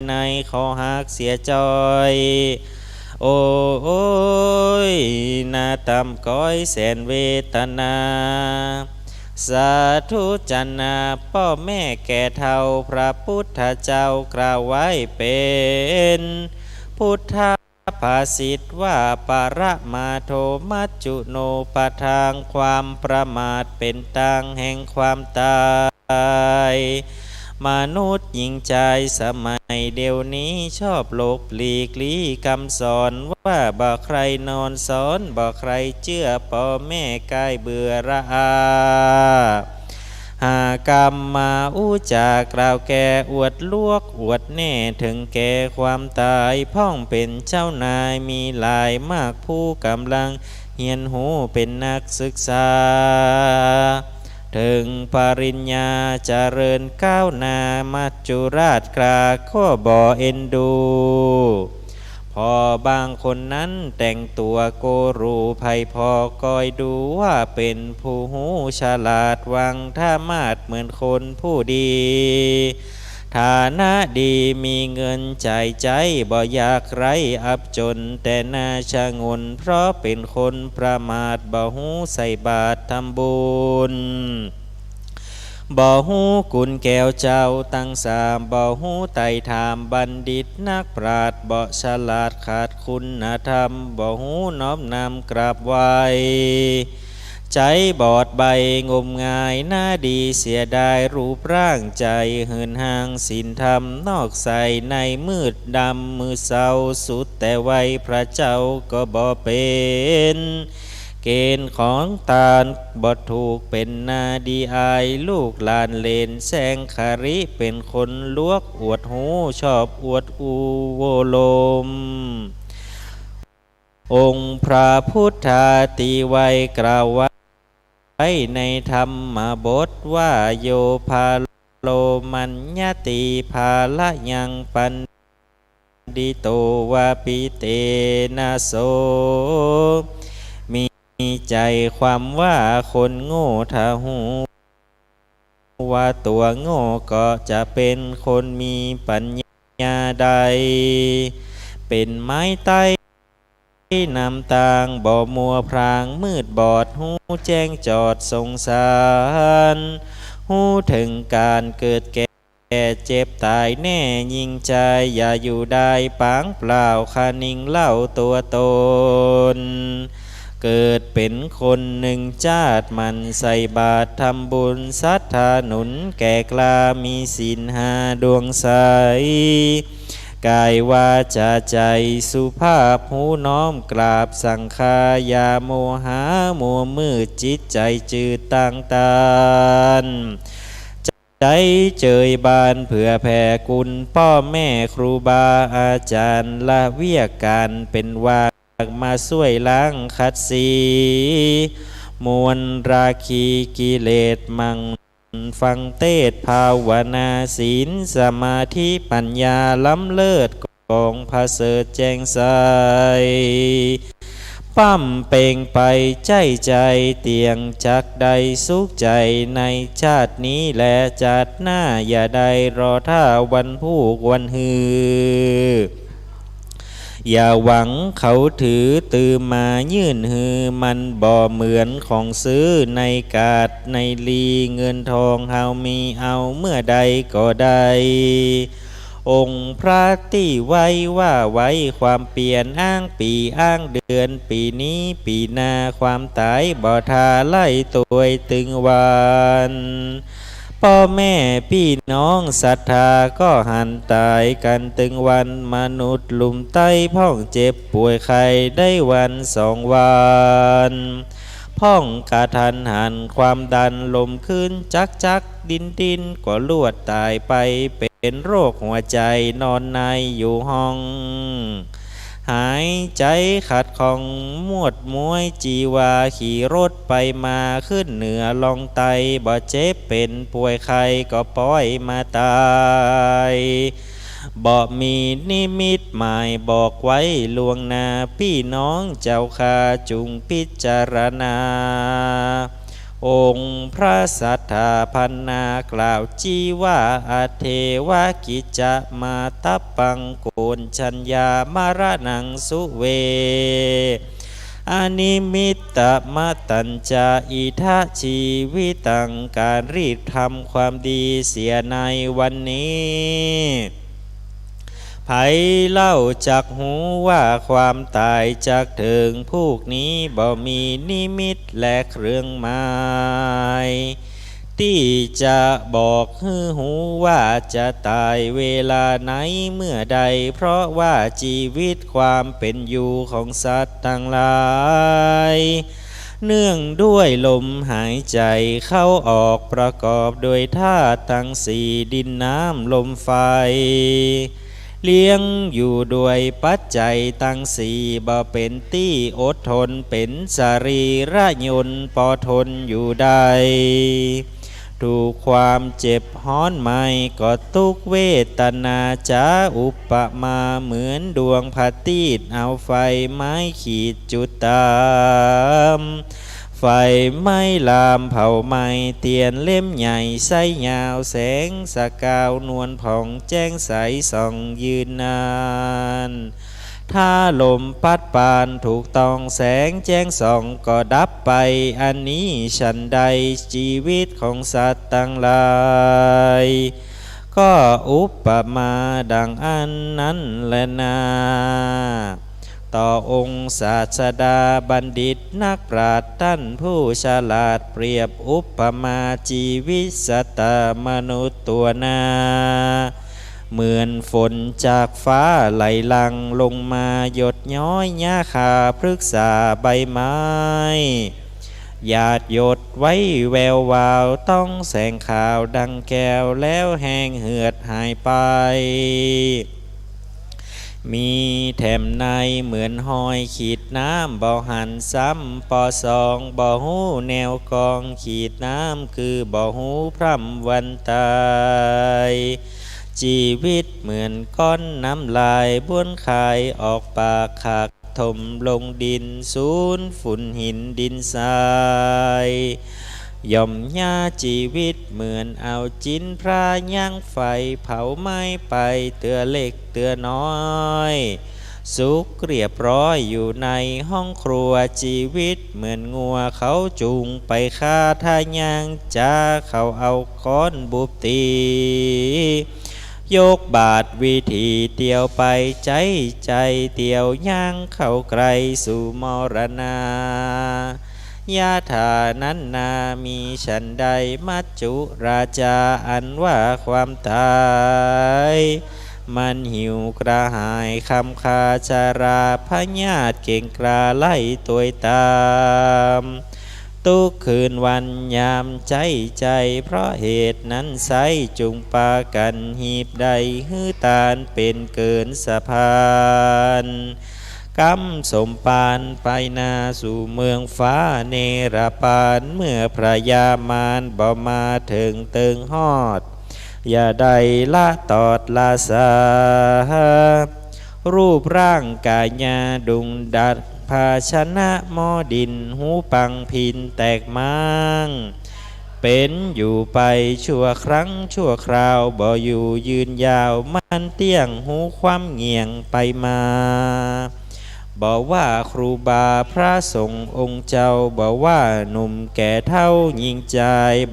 ในขอหักเสียจอย โอ้ยนาตำก้อยแสนเวทนาสาธุจันนาพ่อแม่แก่เท่าพระพุทธเจ้ากล่าวไว้เป็นพุทธภาษิตว่าปรมาโทมัจจุโนปทางความประมาทเป็นทางแห่งความตายมนุษย์หญิงใจสมัยเดี๋ยวนี้ชอบหลบหลีกลี่คำสอนว่าบ่ใครนอนสอนบ่ใครเชื่อพ่อแม่กายเบื่อระอาหากรรมมาอู้จากล่าวแก่อวดลวกอวดแน่ถึงแก่ความตายพ่องเป็นเจ้านายมีหลายมากผู้กำลังเฮียนหูเป็นนักศึกษาถึงปริญญาเจริญก้าวหน้ามัจจุราชกราข้อบ่อเอ็นดูพอบางคนนั้นแต่งตัวโกรูภัยพอคอยดูว่าเป็นผู้หูฉลาดวังท่ามาดเหมือนคนผู้ดีฐานะดีมีเงินจ่ายใจบ่อยากไร้อับจนแต่น่าชะงนเพราะเป็นคนประมาทบ่หูใส่บาตรทำบุญบ่หูกุลแก้วเจ้าตั้งสามบ่หูไต่ถามบัณฑิตนักปราชญ์บ่ฉลาดขาดคุณธรรมบ่หูน้อมนำกราบไหว้ใจบอดใบงมงายหน้าดีเสียดายรูปร่างใจเหินห่างศีลธรรมนอกใสในมืดดำมือเศร้าสุดแต่ไว้พระเจ้าก็บ่เป็นเกณฑ์ของตาลบ่ถูกเป็นนาดีอายลูกหลานเลนแสงคาริเป็นคนลวกอวดหูชอบอวดอูโวโลมองค์พระพุทธาตีไว้กล่าวไว้ในธรรมบทว่าโยภาโลมัญญติภาละยังปันดิโตวาปิเตนะโสมีใจความว่าคนโง่ถ้าหูว่าตัวโง่ก็จะเป็นคนมีปัญญาใดเป็นไม้ใต้นำต่างบ่มัวพรางมืดบอดหูแจ้งจอดสงสารหูถึงการเกิดแก่เจ็บตายแน่ยิ่งใจอย่าอยู่ได้ปางเปล่าคานิ่งเล่าตัวตนเกิดเป็นคนหนึ่งชาติมันใส่บาตรทำบุญศรัทธาหนุนแก่กล้ามีศีลห้าดวงใสกายวาจาใจสุภาพหูน้อมกราบสังฆายาโมหามัวมืดจิตใจจืดต่างตานใจเจยบานเผื่อแผ่กุลพ่อแม่ครูบาอาจารย์ละเวียการเป็นวากมาช่วยล้างขัดสีมวลราคีกิเลสมังฟังเทศภาวนาศีลสมาธิปัญญาล้ำเลิศกองพระเสริฐแจ้งใสปั้มเป่งไปใจเตียงจักใดสุขใจในชาตินี้และชาติหน้าอย่าได้รอท่าวันผู้วันฮืออย่าหวังเขาถือตือมายื่นฮือมันบ่เหมือนของซื้อในกาดในลีเงินทองเฮามีเอาเมื่อใดก็ได้องค์พระที่ไว้ว่าไว้ความเปลี่ยนอ้างปีอ้างเดือนปีนี้ปีหน้าความตายบ่ทาไล่ตัวตึงวันพ่อแม่พี่น้องศรัทธาก็หันตายกันตึงวันมนุษย์ลุมไต้พ่องเจ็บป่วยไข้ได้วัน2 วันพ่องกระทันหันความดันลมขึ้นจักดินก็ลวดตายไปเป็นโรคหัวใจนอนในอยู่ห้องหายใจขัดของมวดมวยจีวาขี่รถไปมาขึ้นเหนือลองไตบ่เจ็บเป็นป่วยไข้ก็ปล่อยมาตายบ่มีนิมิตหมายบอกไว้ลวงหน้าพี่น้องเจ้าข้าจุงพิจารณา องค์พระสัทธาพันนากล่าวจีว่าอาเทวกิจจะมาตัปปังโกนชัญญามรณังสุเวอนิมิตตมตัญจาอิทัชีวิตังการรีบทำความดีเสียในวันนี้ไผเล่าจักหูว่าความตายจากถึงพวกนี้บ่มีนิมิตและเครื่องหมายที่จะบอกฮือหูว่าจะตายเวลาไหนเมื่อใดเพราะว่าชีวิตความเป็นอยู่ของสัตว์ทั้งหลายเนื่องด้วยลมหายใจเข้าออกประกอบโดยธาตุทั้งสี่ดินน้ำลมไฟเลี้ยงอยู่ด้วยปัจจัยตั้งสี่บ่เป็นตี้อดทนเป็นสรีระยนต์ปอทนอยู่ได้ถูกความเจ็บฮ้อนไม่ก็ทุกเวทนาจะอุปมาเหมือนดวงพระตีดเอาไฟไม้ขีดจุดตามไฟไหม้ลามเผาไหม้เตียนเล่มใหญ่ไส้ยาวแสงสกาวนวลผ่องแจ้งใสส่องยืนนานถ้าลมพัดปานถูกต้องแสงแจ้งส่องก็ดับไปอันนี้ฉันใดชีวิตของสัตว์ทั้งหลายก็อุปมาดังอันนั้นแลนาต่อองค์ศาสดาบัณฑิตนักปราชญ์ท่านผู้ฉลาดเปรียบอุปมาชีวิตสัตว์มนุษย์ตัวนาเหมือนฝนจากฟ้าไหลหลั่งลงมาหยดย้อยหญ้าคาพฤกษาใบไม้หยาดหยดไว้แวววาวต้องแสงขาวดังแก้วแล้วแห้งเหือดหายไปมีแถมในเหมือนหอยขีดน้ำบ่หันซ้ำปอสองบ่หูแนวกองขีดน้ำคือบ่หูพร่ำวันตายชีวิตเหมือนก้อนน้ำลายบ้วนคายออกปากขากถมลงดินสูญฝุ่นหินดินทรายย่อมหญ้าชีวิตเหมือนเอาจิ้นพระย่างไฟเผาไหม้ไปเตือเล็กเตือน้อยสุกเรียบร้อยอยู่ในห้องครัวชีวิตเหมือนงัวเขาจูงไปฆ่าทายางจ้าเขาเอาค้อนบุบตียกบาทวิธีเตียวไปใจเตียวย่างเข้าไกลสู่มรณายาถานั้นนามีฉันใดมัจจุราชาอันว่าความตายมันหิวกระหายคำคาชาราพญาติเก่งกล้าไล่ตัวตามทุกคืนวันยามใจเพราะเหตุนั้นไซจุงปากันหีบใดฮื้อตาลเป็นเกินสะพานกำสมปานไปนาสู่เมืองฟ้าเนรปานเมื่อพระยามารบ่มาถึงเติงฮอดอย่าได้ละตอดลาสารูปร่างกายญาดุงดัดภาชนะหม้อดินหูปังพินแตกมังเป็นอยู่ไปชั่วครั้งชั่วคราวบ่อยู่ยืนยาวมันเตี้ยงหูความเงียงไปมาบอกว่าครูบาพระสงฆ์องค์เจ้าบอกว่าหนุ่มแก่เท่ายิงใจ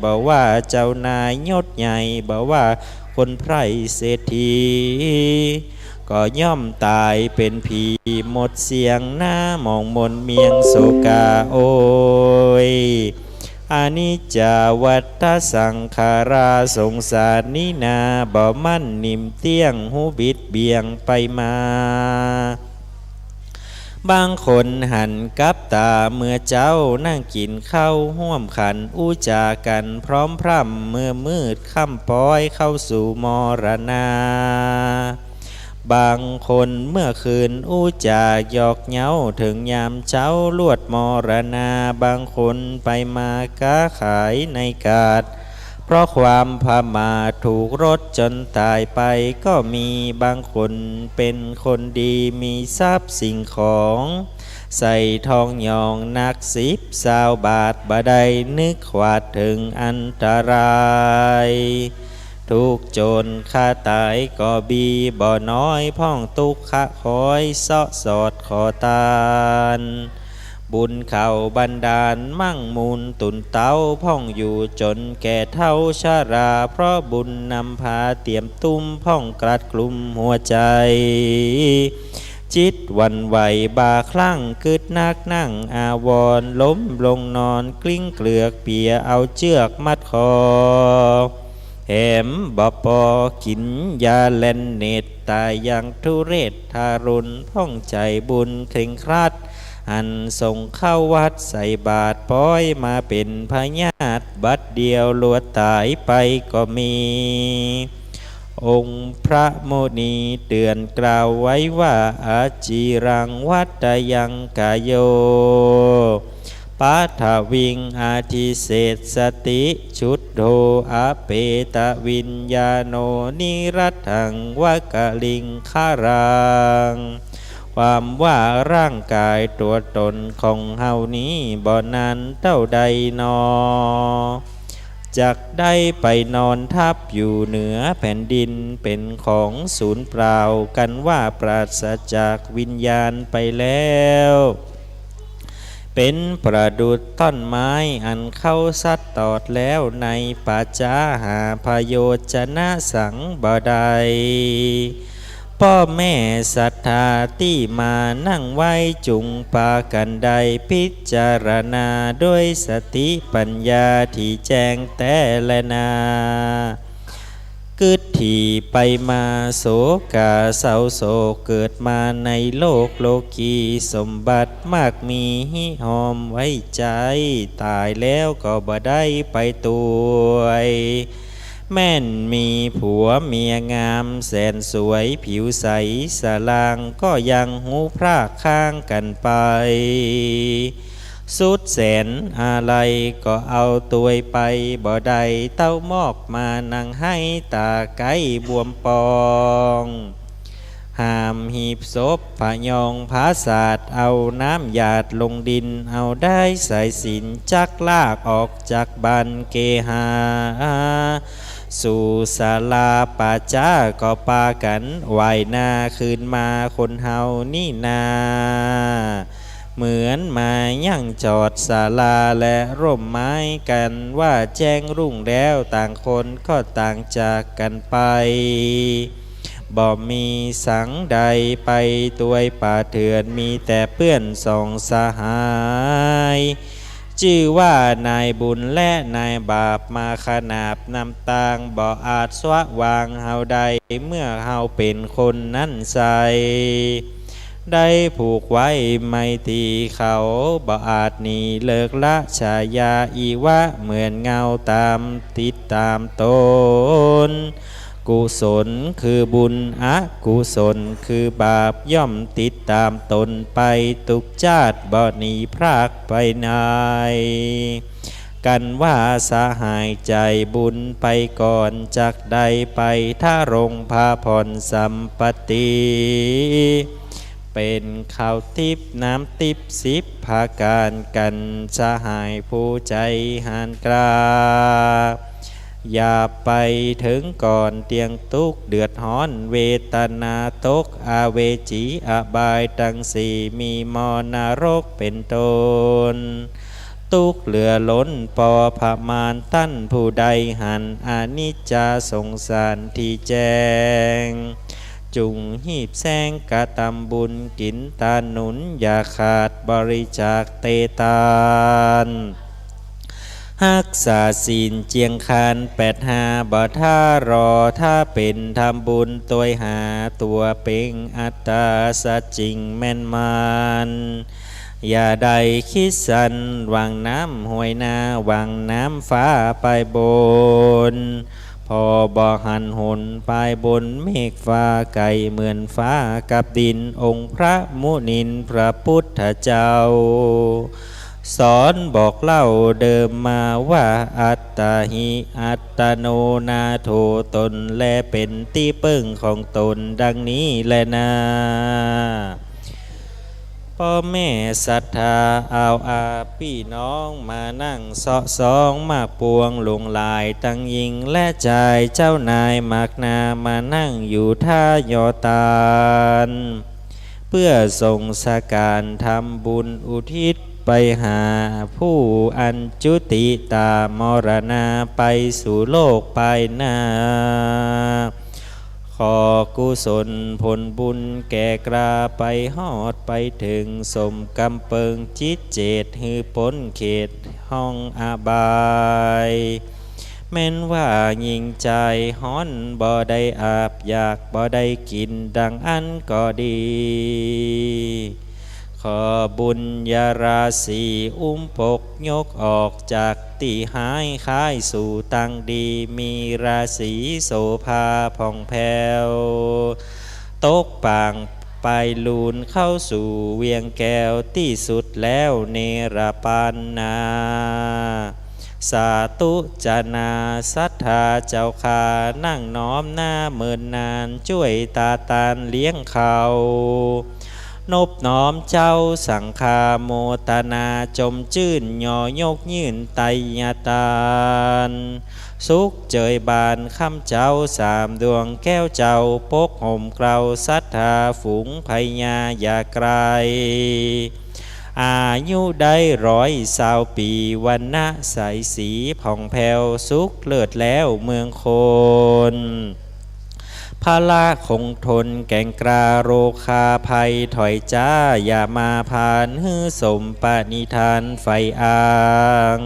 บอกว่าเจ้านายยศใหญ่บอกว่าคนไพร่เศรษฐีก็ย่อมตายเป็นผีหมดเสียงหน้ามองมนเมียงโศกาโอยอานิจจาวัฏสังขาราสงสารนินาบ่มั่นนิ่มเตี้ยงหูบิดเบียงไปมาบางคนหันกับตาเมื่อเจ้านั่งกินข้าวห่วมขันอู้จากันพร้อมพร่ำเมื่อมืดค่ำป้อยเข้าสู่มรณาบางคนเมื่อคืนอู้จาหยอกเย้าถึงยามเช้าลวดมรณาบางคนไปมาค้าขายในกาดเพราะความพามาถูกรถจนตายไปก็มีบางคนเป็นคนดีมีทรัพย์สิ่งของ ใส่ทองยองนัก10 20 บาทบ่ได้นึกขวาดถึงอันตรายทุกโจรฆ่าตายก็บีบ่น้อยพ่องตุกขะคอยเสาะสอดขอตานบุญเข่าบันดาลมั่งมูลตุนเต้าพ่องอยู่จนแก่เท่าชาราเพราะบุญนำพาเตรียมตุ้มพ่องกรัดกลุ่มหัวใจจิตวันไหวบาคลั่งกึดนักนั่งอาวรล้มลงนอนกลิ้งเกลือกเปียเอาเชือกมัดคอแหมบ่ปอกินยาเล่นเนตตายอย่างทุเรศทารุณพ่องใจบุญเคร่งครัดอันส่งเข้าวัดใส่บาตรป้อยมาเป็นพญาติบัดเดียวลวดตายไปก็มีองค์พระโมนีเตือนกล่าวไว้ว่าอาจีรังวัตยังกายโยปาทวิงอาทิเศษสติชุดโธอาเปตวิญญาโนนิรัตถังวกลิงคารังความว่าร่างกายตัวตนของเฮานี้บ่นานเท่าใดนอจักได้ไปนอนทับอยู่เหนือแผ่นดินเป็นของศูนย์เปล่ากันว่าปราศจากวิญญาณไปแล้วเป็นประดุจต้นไม้อันเข้าสัดตอดแล้วในปัจจาหาพโยชนะสังบ่ได้พ่อแม่ศรัทธาที่มานั่งไว้จุงปากันใดพิจารณาด้วยสติปัญญาที่แจ้งแต่ละนากึดที่ไปมาโศกาเศร้าโศกเกิดมาในโลกโลกีสมบัติมากมีหิหอมไว้ใจตายแล้วก็บ่ได้ไปตัวแม่นมีผัวเมียงามแสนสวยผิวใสสลางก็ยังหูพรากข้างกันไปสุดแสนอะไรก็เอาตัวไปบ่ได้เต้ามอกมานั่งให้ตาไก่บวมปองหามหีบศพผายองผาศาสตร์เอาน้ำหยาดลงดินเอาได้สายสิญจักลากออกจากบ้านเกหาสู่ศาลาป่าจ้าก็ปากันไหวหน้าคืนมาคนเฮานี่นาเหมือนมายั่งจอดศาลาและร่มไม้กันว่าแจ้งรุ่งแล้วต่างคนก็ต่างจากกันไปบ่มีสังใดไปตัวป่าเถื่อนมีแต่เพื่อนสองสหายชื่อว่านายบุญและนายบาปมาขนาบนำตางบ่อาจสวะวางเฮาใดเมื่อเฮาเป็นคนนั้นใสได้ผูกไว้ไม่ทีเขาบ่อาจหนีเลิกละฉายาอีวะเหมือนเงาตามติดตามตนกุศลคือบุญอกุศลคือบาปย่อมติดตามตนไปทุกชาติบ่หนีพรากไปไหนกันว่าสหายใจบุญไปก่อนจากใดไปถ้ารงพาผ่อนสัมปติเป็นข้าวทิพน้ำทิพ10 ภาการกันสหายผู้ใจหานกล้าอย่าไปถึงก่อนเตียงทุกข์เดือดร้อนเวทนาตกอาเวจีอบายทั้งสี่มีมรณรกเป็นต้นทุกข์เหลือล้นปอพมานตั้นผู้ใดหันอนิจจาสงสารที่แจ้งจุงหีบแซงกะตำบุญกินตาหนุนอย่าขาดบริจาคเตตานรักษาศีลเจียงคาน85บ่ท่ารอถ้าเป็นทำบุญตัวหาตัวเป็งอัตตาสัจจริงแม่นมันอย่าได้คิดสันวางน้ำห้วยนาวางน้ำฟ้าไปบนพอบ่หันหนไปบนเมฆฟ้าไก่เหมือนฟ้ากับดินองค์พระมุนินพระพุทธเจ้าสอนบอกเล่าเดิมมาว่าอัตตาหิอัตตโนนาโถตนแลเป็นที่พึ่งของตนดังนี้แลนา พ่อแม่ศรัทธาเอาอาพี่น้องมานั่งเสาะสองมากปวงหลงลายตั้งยิงและใจเจ้านายมากนามานั่งอยู่ท่ายอตานเพื่อส่งสการทำบุญอุทิศไปหาผู้อันจุติตามรณาไปสู่โลกไปหน้าขอกุศลผลบุญแก่กราไปฮอดไปถึงสมกำเปิงจิตเจตหือพ้นเขตห้องอาบายแม้นว่ายิงใจฮ้อนบ่ได้อาบอยากบ่ได้กินดังอันก็ดีขอบุญญาราศีอุ้มปกยกออกจากตีหายคายสู่ตังดีมีราศีโสภาผ่องแผ้วตกป่างไปลูนเข้าสู่เวียงแก้วที่สุดแล้วเนรปันนาสาธุจนาศรัทธาเจ้าคานั่งน้อมหน้าเมินนานช่วยตาตานเลี้ยงเขานบน้อมเจ้าสังฆาโมตนาจมชื่นย่อยกยื่นไตยตานสุขเจยบานคำเจ้าสามดวงแก้วเจ้าปกห่มเกลาศรัทธาฝูงพญาอย่าไกลอายุได้120 ปีวันนะใสสีผ่องแผ้วสุขเลิศแล้วเมืองโคนพาละคงทนแก่งกราโรคาภัยถอยจ้าอย่ามาผ่านฮือสมปณิธานไฟอ่าง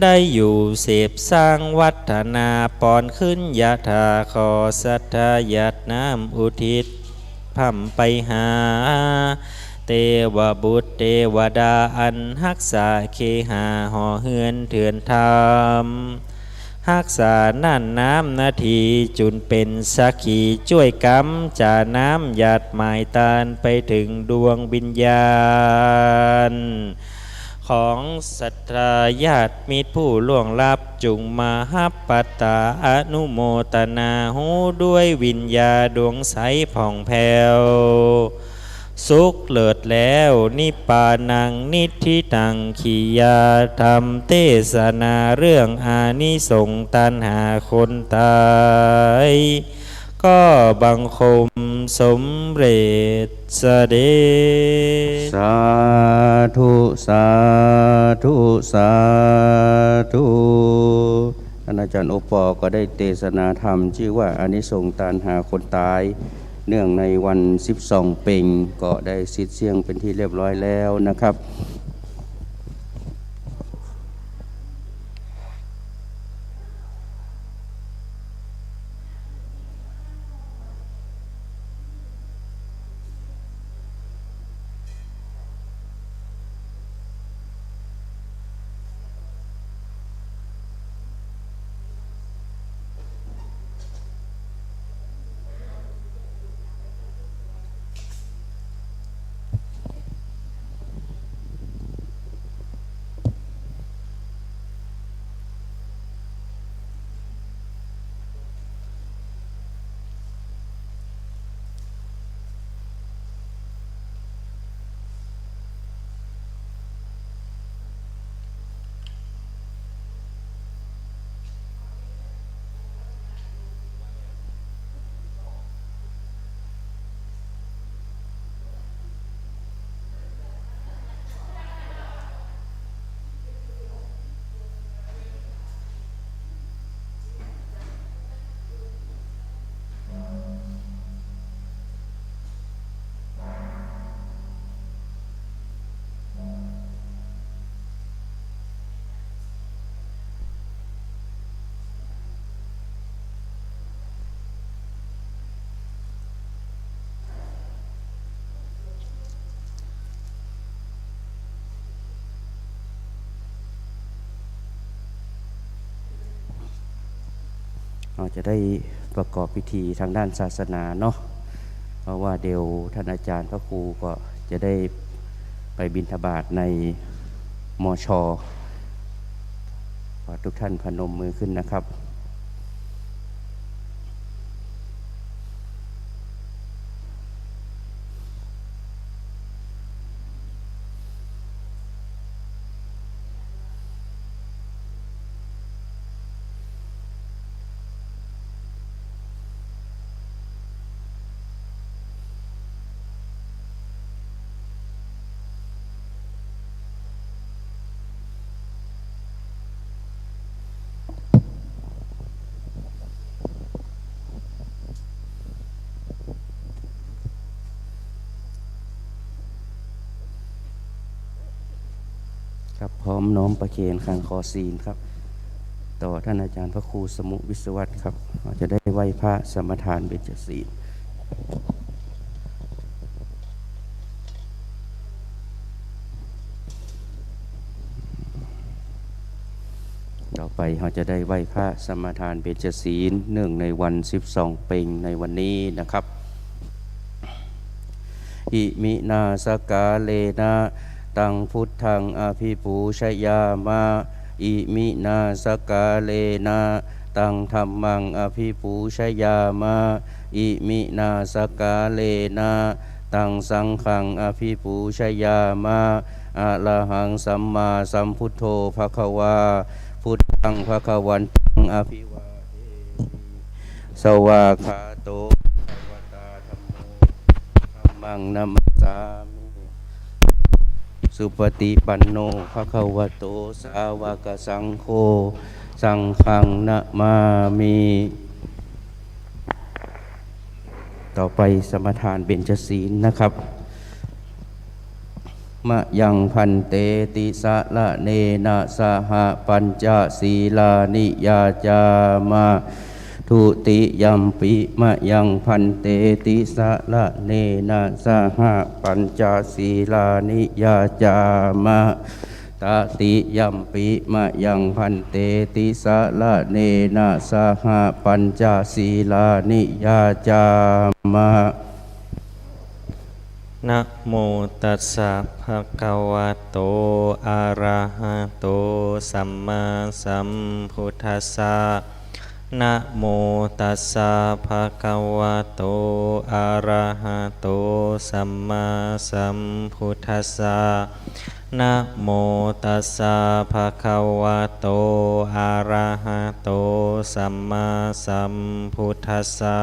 ได้อยู่เสพสร้างวัฒนาปอนขึ้นยะถาขอสัทธายัดน้ำอุทิศพัมไปหาเทวบุตรเทวดาอันรักษาเคหาห่อเฮือนเถื่อนธรรมรักษานั่นน้ำนาทีจุนเป็นสักขีช่วยกำจ่าน้ำหยาดหมายตาลไปถึงดวงวิญญาณของศรัทธาญาติมิตรผู้ล่วงลับจุงมาฮับปัตตาอนุโมตนาหูด้วยวิญญาดวงใสผ่องแผ้วสุขเลิศแล้วนิพพานังนิทธิตังขียาธรรมเทศนาเรื่องอานิสงส์ตัณหาคนตายก็บังคมสมเร็จเสด็จสาธุสาธุสาธุท่านอาจารย์โอปอก็ได้เทศนาธรรมชื่อว่าอานิสงส์ตัณหาคนตายเนื่องในวัน12 เพ็งก็ได้สิทธิ์เสียงเป็นที่เรียบร้อยแล้วนะครับ เราจะได้ประกอบพิธีทางด้านศาสนาเนาะเพราะว่าเดี๋ยวท่านอาจารย์พระครูก็จะได้ไปบิณฑบาตในมช.ขอทุกท่านพนมมือขึ้นนะครับ ครับพร้อมน้อมประเคนขังคอศีลครับต่อท่านอาจารย์พระครูสมุวิศวัตครับเราจะได้ไหว้พระสมทานเบญจศีลต่อไปเราจะได้ไหว้พระสมทานเบญจศีลเนื่องในวัน12 เพ็งในวันนี้นะครับอิมินาสกาเลนะตังพุทธังอภิปูชยามาอิมินาสกาเลนะตังธัมมังอภิปูชยามาอิมินาสกาเลนะตังสังฆังอภิปูชยามาอะระหังสัมมาสัมพุทโธภควาพุทธังภควันตังอภิวาเทมิสวากขาโตภควตาธัมโมธัมมังนัมสสามิสุปฏิปันโนภควโตสาวกสังโฆสังฆังนะมามิต่อไปสมทานเบญจศีลนะครับมะยังพันเตติสะละเนนะสหปัญจศีลานิยาจามะทุติยัมปิมะยังพันเตติสะละเนนะสหปัญจศีลานิยาจามะตติยัมปิมะยังพันเตติสะละเนนะสหปัญจศีลานิยาจามะนะโมตัสสะภะคะวะโตอะระหะโตสัมมาสัมพุทธัสสะนะโมตัสสะภะคะวะโตอะระหะโตสัมมาสัมพุทธัสสะนะโมตัสสะภะคะวะโตอะระหะโตสัมมาสัมพุทธัสสะ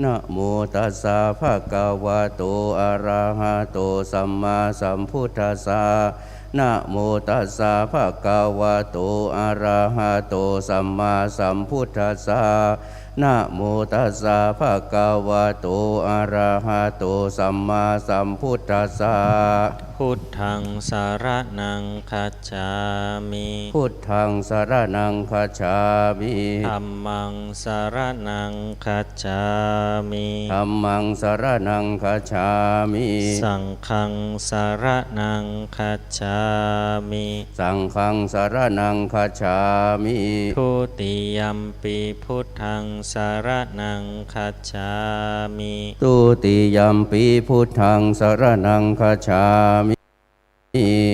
นะโมตัสสะภะคะวะโตอะระหะโตสัมมาสัมพุทธัสสะนะโมตัสสะภะคะวะโตอะระหะโตสัมมาสัมพุทธัสสะนะโมตัสสะภะคะวะโตอะระหะโตสัมมาสัมพุทธัสสะพุทธังสารนังคัจฉามิพุทธังสารนังคัจฉามิธัมมังสารนังคัจฉามิธัมมังสารนังคัจฉามิสังฆังสารนังคัจฉามิสังฆังสารนังคัจฉามิทุติยัมปิพุทธังสารนังคัจฉามิทุติยัมปิพุทธังสารนังคัจฉามิ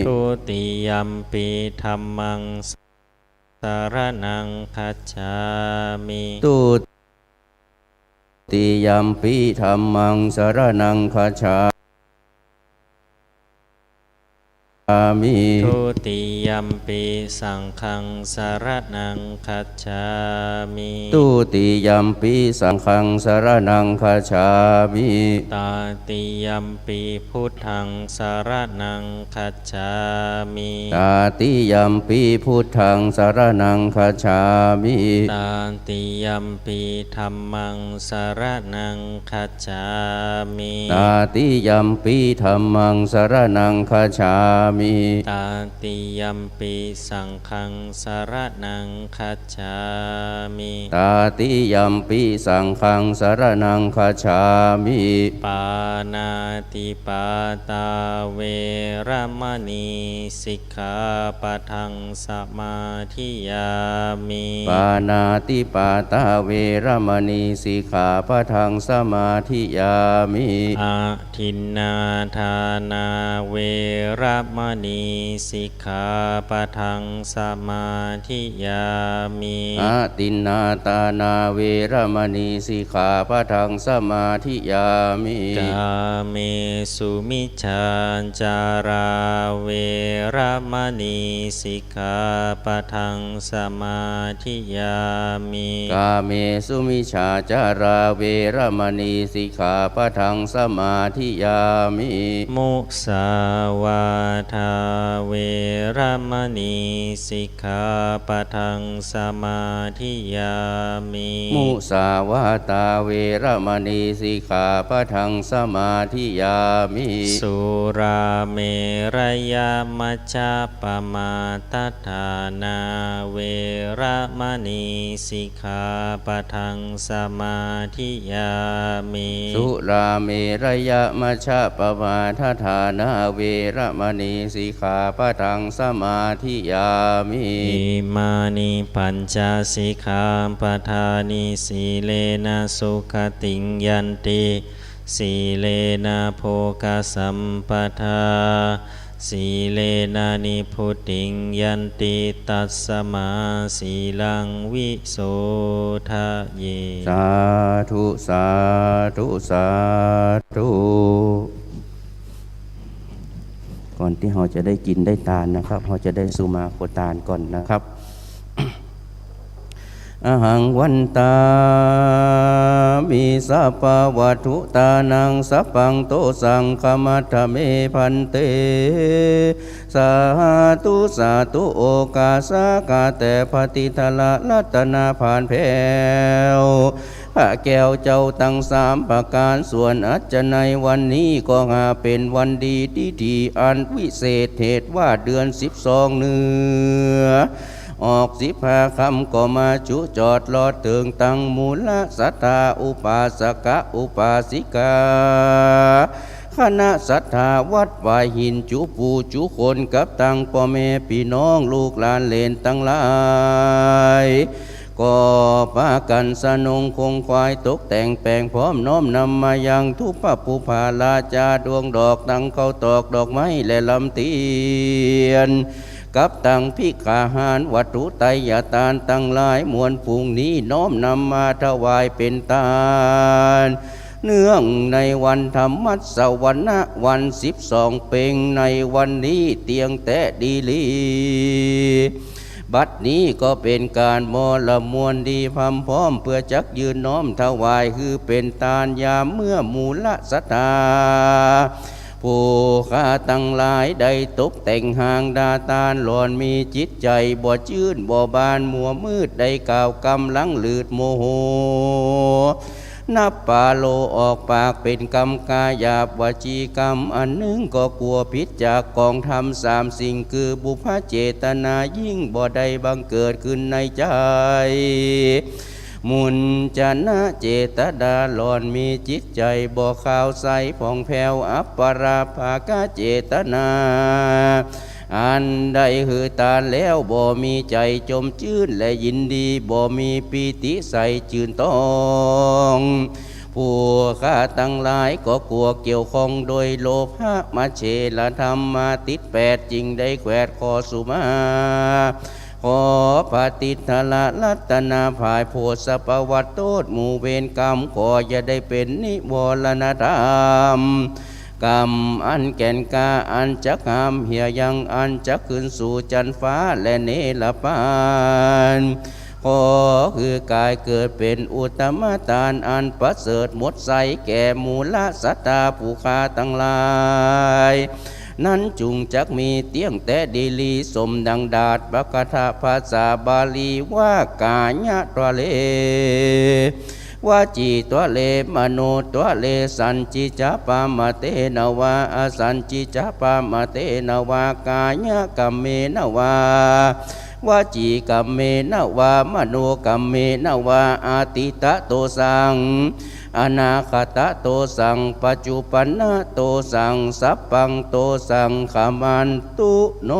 ทุติยัมปิธัมมังสารนังคัจฉามิทุติยัมปิธัมมังสารนังคัจฉามิทุติยัมปิสังฆังสารนังคัจฉามิทุติยัมปิสังฆังสารนังคัจฉามิตติยัมปิพุทธังสารนังคัจฉามิตติยัมปิพุทธังสารนังคัจฉามิตติยัมปิธัมมังสารนังคัจฉามิตติยัมปิธัมมังสารนังคัจฉามิตติยัมปิสังฆังสารนังคัจฉามิตติยัมปิสังฆังสารนังคัจฉามิปานาติปาตาเวรมณีสิกขาปะทังสมาธิยามิปานาติปาตาเวรมณีสิกขาปะทังสมาธิยามิอาทินนาทานาเวรมณีสิกขาปะทังสมาธิยามิอาทินนาตานาเวรมณีสิกขาปะทังสมาธิยามิกาเมสุมิจฉาจาราเวรมณีสิกขาปะทังสมาธิยามิกาเมสุมิจฉาจาราเวรมณีสิกขาปะทังสมาธิยามิมุสาวาท ทาเวระมณีสิกขาปะทังสมาธิยามิ มุสาวาตาเวระมณีสิกขาปะทังสมาธิยามิ สุราเมรยมัจจปมาทฐานาเวระมณีสิกขาปะทังสมาธิยามิ สุราเมรยมัชฌะปมาทฐานาเวระมณีสิกขาปะทังสมาธิยามิ อิมานิปัญจสิกขาปทานิสีเลนะสุขติงยันติสีเลนะโภคสัมปทาสีเลนะนิพุติงยันติตัสสมาสีลังวิโสทะเย สาธุสาธุสาธุก่อนที่เราจะได้กินได้ทานนะครับเราจะได้สุมาโคทานก่อนนะครับ อหังวันตามิสัพพะวัตถุตานังสัพพังโตสังฆมัตถเมพันเตสาธุสาธุโอกาสกาแต่ปฏิทละรัตนาผ่านแผ่วพระแก้วเจ้าตั้งสามประการส่วนอัจจะในวันนี้ก็หาเป็นวันดีที่อันวิเศษเหตุว่าเดือน12เนือออก15 ค่ำก็มาจุจอดรอถึงตั้งมูลศรัทธาอุปาสกะอุปาสิกาคณะศรัทธาวัดวายหินจุปูจุคนกับตั้งพ่อแม่พี่น้องลูกหลานเลนตั้งหลายก็พากันสนงคงควายตกแต่งแปลงพร้อมน้อมนำมายังทุปปุภาลาจาดวงดอกตั้งเข้าตอกดอกไม้และลำเทียนกับตั้งพิกาหารวัตถุไตยทานตั้งหลายมวลภูงนี้น้อมนำมาถวายเป็นทานเนื่องในวันธรรมสวรรค์วัน12 เพ็งในวันนี้เตียงแต่ดีลีบัดนี้ก็เป็นการมลมวลดีพำพร้อมเพื่อจักยืนน้อมถวายคือเป็นทานยามเมื่อมูลศรัทธาผู้ข้าตั้งหลายได้ตกแต่งหางดาตานหลอนมีจิตใจบ่ชื่นบ่บานมัวมืดได้กล่าวกำลังลืดโมโหนับปาโลออกปากเป็นกรรมกายาบวจีกรรมอันหนึ่งก็กลัวพิษจากกองธรรม3 สิ่งคือบุพเจตนายิ่งบ่ได้บังเกิดขึ้นในใจมุนจนะเจตดาหลอนมีจิตใจบ่ขาวใสผ่องแผ้วอัปปราภากาเจตนาอันใดหือตาแล้วบ่มีใจจมชื่นและยินดีบ่มีปีติใสจื่นต้องผู้ข้าตั้งหลายก็กลัวเกี่ยวข้องโดยโลภะมาเชลธรรมมาติด8จริงได้แขวดคอสุมาขอปฏิทละรัตนาภายโพสปวัตโตดหมู่เวรกรรมขออย่าได้เป็นนิวรณธรรมกรรมอันแก่นกาอันจักหามเหียยังอันจักขึ้นสู่จันฟ้าและเนรปานขอคือกายเกิดเป็นอุตตมตานอันประเสริฐหมดใสแก่มูลสัตตาผู้ฆ่าทั้งหลายนั้นจุงจักมีเตียงแต่ดีลีสมดังดาษบกถาภาษาบาลีว่ากาญะตัวเลวาจีตัวเลมโนตัวเลสันจิจปามเตนวาอสันจิจปามเตนวากายะกัมเมนวาวาจีกัมเมนวามโนกัมเมนวาอาติตะโตสังอนาคตะโตสังปัจจุปันนโตสังสัพพังโตสังขมันตุโน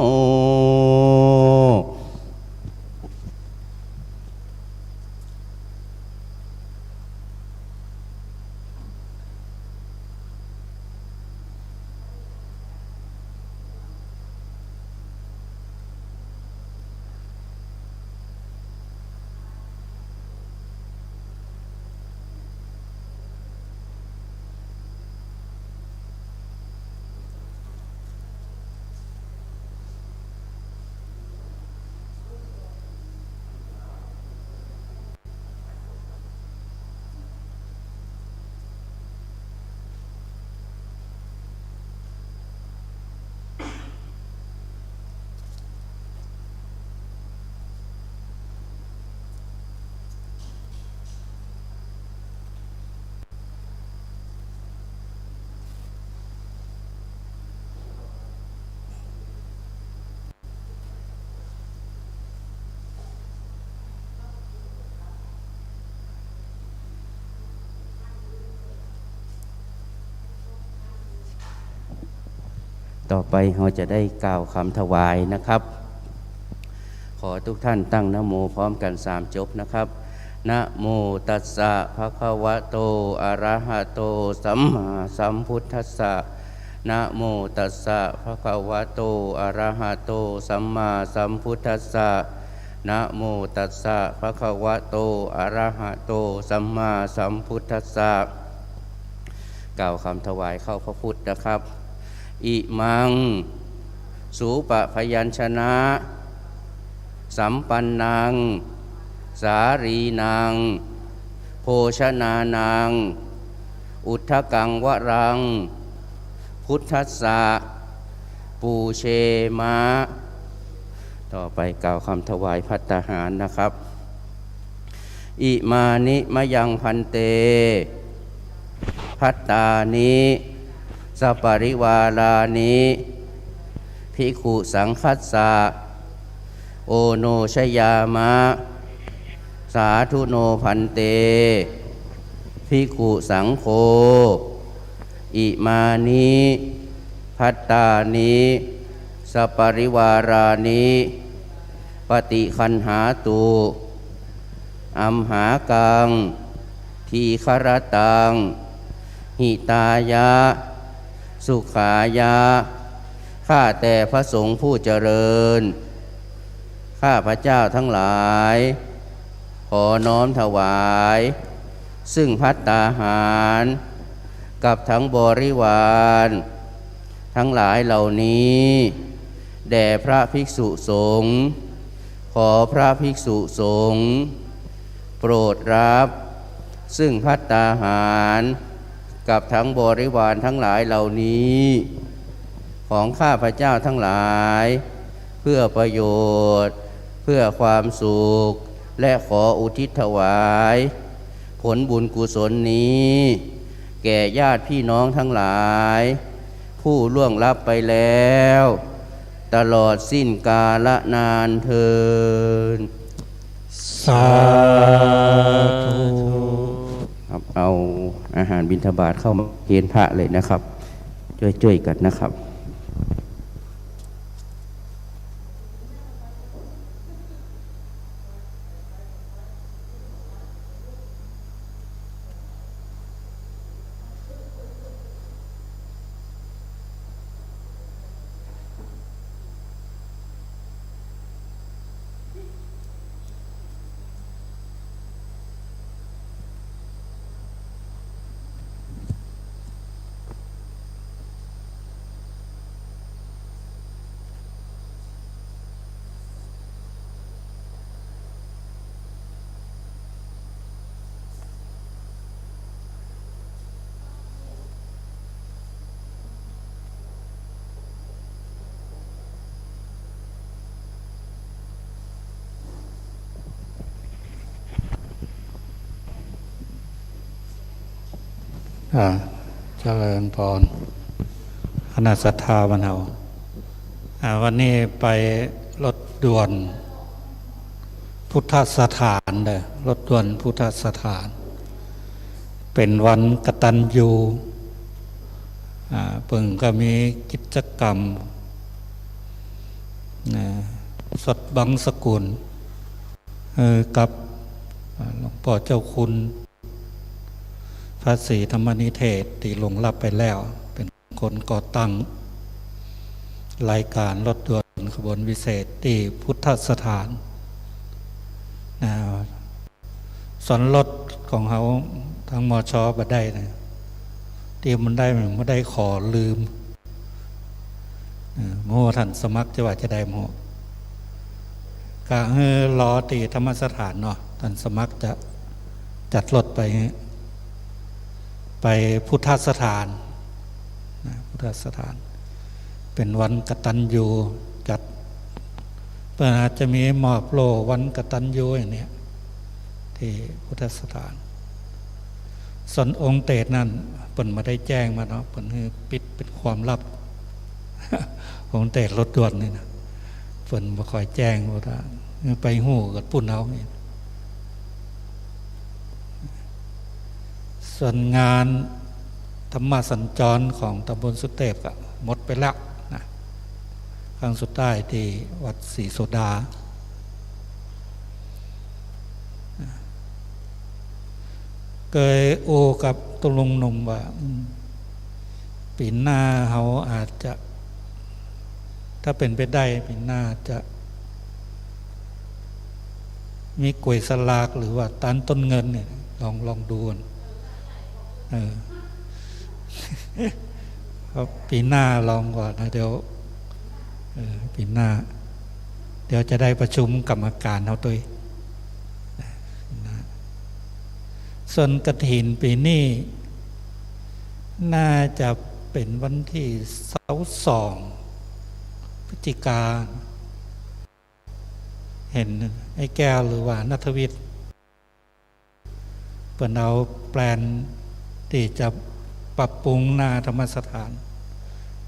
ต่อไปเราจะได้กล่าวคำถวายนะครับขอทุกท่านตั้งนะโมพร้อมกัน3 จบนะครับนะโมตัสสะภะคะวะโตอะระหะโตสัมมาสัมพุทธัสสะนะโมตัสสะภะคะวะโตอะระหะโตสัมมาสัมพุทธัสสะนะโมตัสสะภะคะวะโตอะระหะโตสัมมาสัมพุทธัสสะกล่าวคำถวายเข้าพระพุทธนะครับอิมังสูปะพยัญชนะสัมปันนังสารีนังโภชนานังอุทธกังวรังพุทธัสสะปูเชมะต่อไปกล่าวคำถวายภัตตาหารนะครับอิมานิมะยังพันเตภัตตานิสัปปริวาลานิภิกขุสังคัสสะโอโนชยามะสาธุโนพันเตภิกขุสังโฆอิมานิภัตตานิสัปปริวารานิปฏิคันหาตุอัมหากังทีฆรตังหิตายะสุขายะข้าแต่พระสงฆ์ผู้เจริญข้าพระเจ้าทั้งหลายขอน้อมถวายซึ่งภัตตาหารกับทั้งบริวารทั้งหลายเหล่านี้แด่พระภิกษุสงฆ์ขอพระภิกษุสงฆ์โปรดรับซึ่งภัตตาหารกับทั้งบริวารทั้งหลายเหล่านี้ของข้าพเจ้าทั้งหลายเพื่อประโยชน์เพื่อความสุขและขออุทิศถวายผลบุญกุศลนี้แก่ญาติพี่น้องทั้งหลายผู้ล่วงลับไปแล้วตลอดสิ้นกาลนานเทินสาธุครับเอาอาหารบิณฑบาตเข้ามาเกณฑ์พระเลยนะครับช่วยๆกันนะครับเจริญพรคณะศรัทธาวันเฮาวันนี้ไปรถด่วนพุทธสถานเด้อรถด่วนพุทธสถานเป็นวันกตัญญูเพิ่งก็มีกิจกรรมสดบังสกุลกับหลวงพ่อเจ้าคุณพระศรีธรรมนิเทศที่ลงรับไปแล้วเป็นคนก่อตั้งรายการรถด่วนขบวนวิเศษที่พุทธสถานส่วนรถของเขาทางมช.มาได้นะที่มันได้ขอลืมโมท่านสมัครจะว่าจะได้โมกะรอตีธรรมสถานเนาะท่านสมัครจะจัดรถไปพุทธสถานพุทธสถานเป็นวันกตัญญูจัดเพื่ออาจจะมีมอบโล่วันกตัญญูอย่างนี้ที่พุทธสถานส่วนองค์เตศนั่นเปิ่นมาได้แจ้งมาเนาะเปิ่นคือปิดเป็นความลับ องค์เตศรถด่วนนี่นะเปิ่นบ่ค่อยแจ้งว่าไปหู้กับปุ่นเอานี่ส่วนงานธรรมสัญจรของตำบลสุเทพก็หมดไปแล้วนะ รั้งสุดท้ายที่วัดศรีโสดาเคยโอกับตุลุงหนุ่มว่าปีหน้าเขาอาจจะถ้าเป็นไปได้ปีหน้าจะมีกล้วยสลากหรือว่าตานต้นเงินเนี่ยลองดูกันเพราะปีหน้าลองก่อนนะเดี๋ยวปีหน้าเดี๋ยวจะได้ประชุมกรรมการเอาตัวส่วนกฐินปีนี้น่าจะเป็นวันที่2 พฤศจิกาเห็นไอ้แก้วหรือว่าณัฐวิทย์เปิดเอาแปลนที่จะปรับปรุงหน้าธรรมสถาน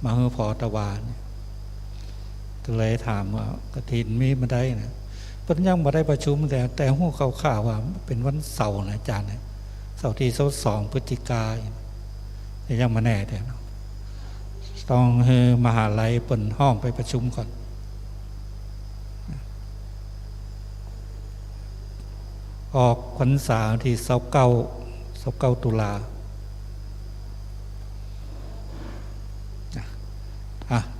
มาให้พอตะวานก็เลยถามว่ากฐินมีมาได้นะเพิ่นยังมาได้ประชุมแต่หู้ข่าวว่าเป็นวันเสาร์นะอาจารย์เสาร์ที่2 พฤศจิกาแต่ยังมาแน่แต่ต้องให้มหาลัยเปิดห้องไปประชุมก่อนออกพรรษาที่29 ตุลา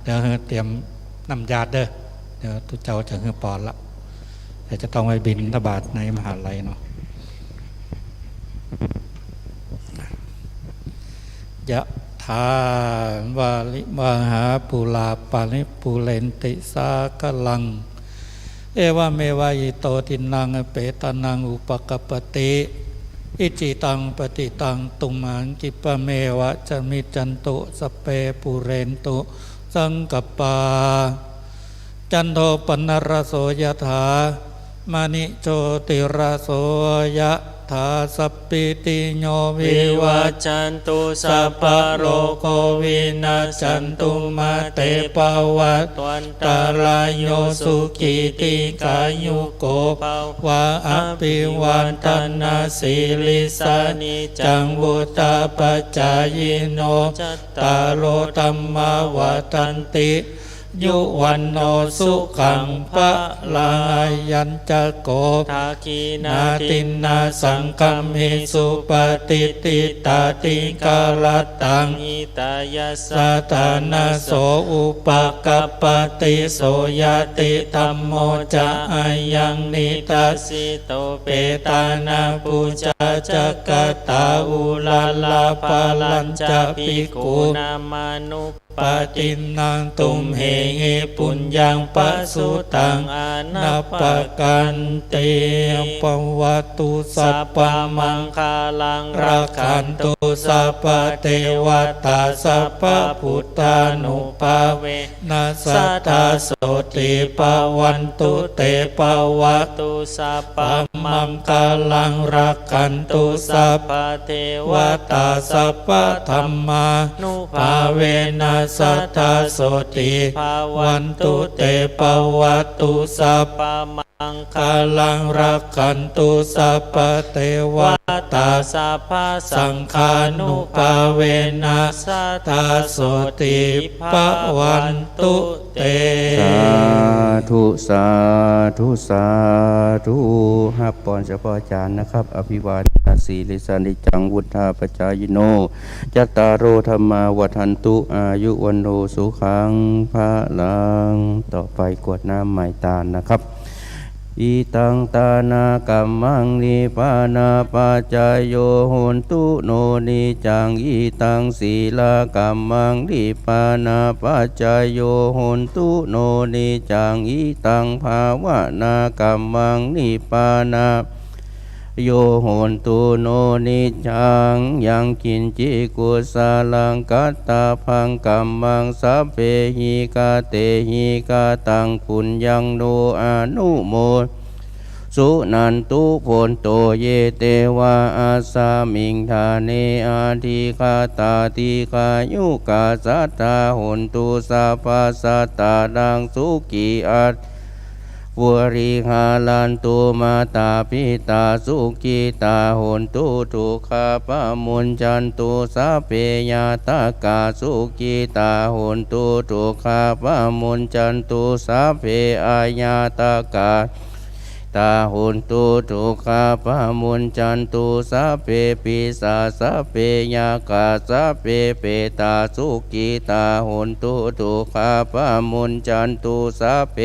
เดี๋ยวเตรียมนำญาติเด้อเดี๋ยวทุกเจ้าจะขึ้นปอนละแต่จะต้องไปบินทบาทในมหาลัยเนาะยะถาวาลิมหาปุลาปานิปุเรนติสากลังเอวเมวะอิโตทินังเปตานังอุปกปติอิจิตังปฏิตังตุมังกิปะเมวะจมิจันตุสเปปุเรนตุสังกปาจันโทปนรโสยถามณิโชติรโสยถาสัพพิติโยวิวัจจันตุสัพพะโรโควินาศจันตุมาเตปวัตวันตรายโยสุขิติกายุโกภวะอภิวันตนาสิลิสานิจังวุตาปัจจายโนจัตตารโอธัมมาวทันติยุวันโนสุขังพะลายัญจโกภาคีนาตินนาสังคัมหิสุปฏิติตาติกาลตังอิตายาสตานาโสอุปกัปปติโสยติธัมโมจะอายังนิทัสสิโตเปตานาปุจจจกตาอุลาลาภาลัญจภิกขุนามานุปตินังตุมเหปุญญังปสุตังอนัปปกันเตปวัตุสัพพมังคาลังรักขันตุสัพพเทวตาสัพพพุทธานุภาเวนัสสตาโสติปวันตุเตปวัตุสัพพมังคาลังรักขันตุสัพพเทวตาสัพพธัมมานุภาเวนัสสตาโสติภาวันตุเตปวัตุสัพพมังคาลังรักขันตุสัพพเทวตาสัพพสังฆานุภาเวนัสสตาโสติภาวันตุเตสาธุสาธุสาธุฮับปอนเฉพาะอาจารย์นะครับอภิวาทสีลิสานิจังวุฒาปจายโนจัตตารโอธรรมาวัฏันตุอายุวันโนสุขังภะลังต่อไปกวดน้ำใหม่ตาลนะครับอิตังตานากัมมังนิปานาปัจจายโยโหนตุโนนิจังอิตังศีลากัมมังนิปานาปัจจายโยโหนตุโนนิจังอิตังภาวนากัมมังนิปานาโยโหนตุโนนิจังยังกินจิกุสาลังกัตตาพังกัมมังสัพเพหิกาเตหิกาตังปุญญังโนอนุโมสุนันตุโพนโตเยเตวะอาสามิงธาเนอาทิคาตาติกายุกาสัตตาโหนตุสัพพสัตตาดังสุขีอัต ปุริหาลันตุมาตาปิตาสุขิตาโหนตุทุกขาปะมุญจันตุสัพเพยาตากาสุขิตาโหนตุทุกขาปะมุญจันตุสัพเพอายาตากาตาหุนตุทุกขาปะมุญจันตุสัพเพปิสาสัพเพยากาสัพเพเปตาสุกิตาหุนตุทุกขาปะมุญจันตุสัพเพ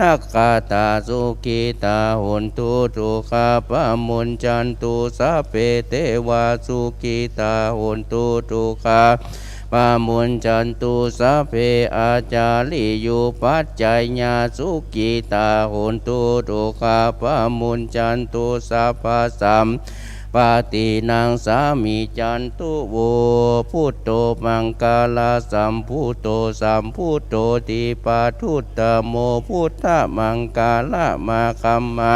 นักขตาสุกิตาหุนตุทุกขาปะมุญจันตุสัพเพเทวาสุกิตาหุนตุทุกขาปะมุญจันตุสัพเพอาจาริยุปัจจัยญาสุกิตาโหนตุทุกขาปะมุญจันตุสัพพะสัมปาตินังสามิจันตุโวพุทโธมังกาลาสัมพุทโธสัมพุทโธติปาทุตตโมพุทธมังกาลมาคัมมา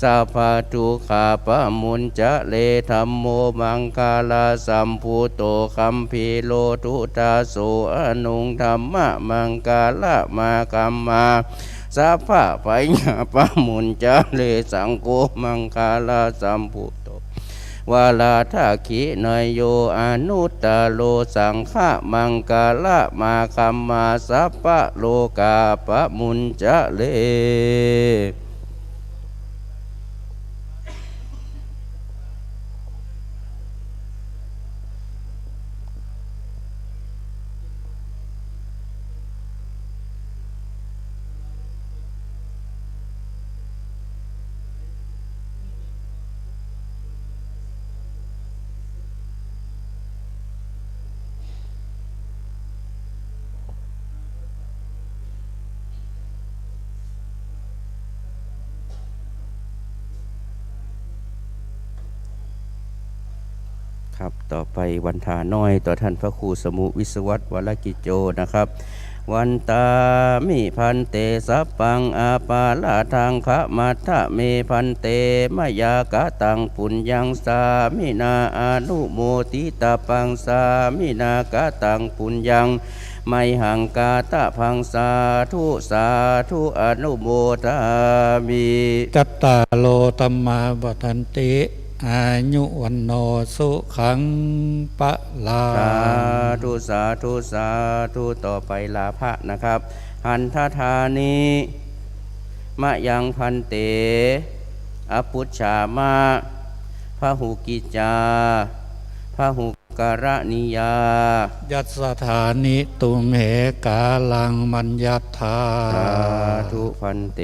สัพพะทุกขาปะมุญจะเลธัมโมมังคาลาสัมพุโตคัมภีโลทุตาโสอนุงธรรมะมังคาลมาคัมมาสัพพะปัญญาปะมุญจะเลสังโฆมังคาลาสัมพุโตวาลาทาคินยโยอนุตตโลสังฆมังคาลมาคัมมาสัพพะโลกาปะมุญจะเลครับต่อไปวันทาน้อยต่อท่านพระครูสมุวิศวัตวรกิจโจนะครับวันตามิพันเตสัพปังอาปาลาทังคะมัทธะเมพันเตมยากะตังปุญญังสามินาอนุโมทิตาปังสามินากะตังปุญญังไมหังกาตะพังสาธุสาธุอนุโมทามิจัตตาโลตัมมาวัฏันติอายุวันโนสุขังปะลาสาธุสาธุสาธุต่อไปลาภะนะครับหันทธานิมะยังพันเตอปุชฌามะพหุกิจจาพหุกรณิยายัสสถานิตุมเหกาลังมัญญัตถาสาธุพันเต